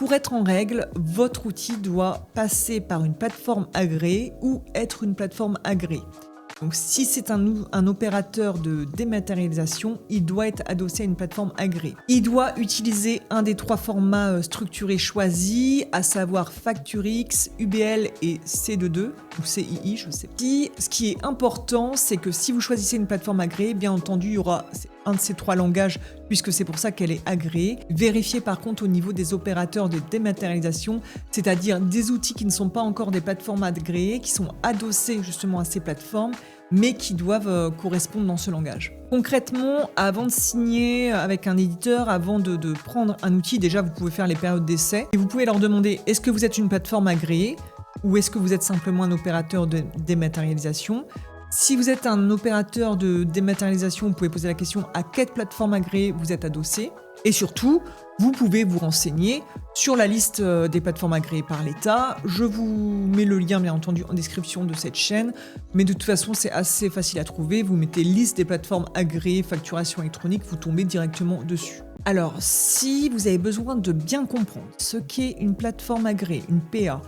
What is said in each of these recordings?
Pour être en règle, votre outil doit passer par une plateforme agréée ou être une plateforme agréée. Donc si c'est un opérateur de dématérialisation, il doit être adossé à une plateforme agréée. Il doit utiliser un des 3 formats structurés choisis, à savoir FactureX, UBL et C22 ou CII, je sais pas. Ce qui est important, c'est que si vous choisissez une plateforme agréée, bien entendu, il y aura un de ces 3 langages, puisque c'est pour ça qu'elle est agréée. Vérifiez par contre au niveau des opérateurs de dématérialisation, c'est-à-dire des outils qui ne sont pas encore des plateformes agréées, qui sont adossés justement à ces plateformes, mais qui doivent correspondre dans ce langage. Concrètement, avant de signer avec un éditeur, avant de prendre un outil, déjà vous pouvez faire les périodes d'essai et vous pouvez leur demander est-ce que vous êtes une plateforme agréée ou est-ce que vous êtes simplement un opérateur de dématérialisation. Si vous êtes un opérateur de dématérialisation, vous pouvez poser la question à quelle plateforme agréée vous êtes adossé. Et surtout, vous pouvez vous renseigner sur la liste des plateformes agréées par l'État. Je vous mets le lien, bien entendu, en description de cette chaîne. Mais de toute façon, c'est assez facile à trouver. Vous mettez liste des plateformes agréées, facturation électronique, vous tombez directement dessus. Alors, si vous avez besoin de bien comprendre ce qu'est une plateforme agréée, une PA,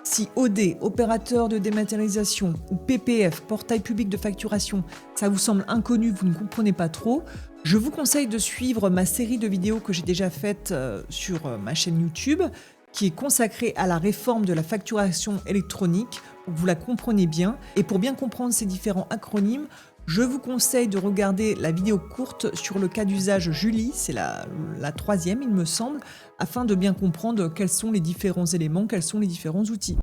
si OD, opérateur de dématérialisation, ou PPF, portail public de facturation, ça vous semble inconnu, vous ne comprenez pas trop, je vous conseille de suivre ma série de vidéos que j'ai déjà faites sur ma chaîne YouTube, qui est consacrée à la réforme de la facturation électronique, pour que vous la compreniez bien. Et pour bien comprendre ces différents acronymes, je vous conseille de regarder la vidéo courte sur le cas d'usage Julie, c'est la 3e il me semble, afin de bien comprendre quels sont les différents éléments, quels sont les différents outils.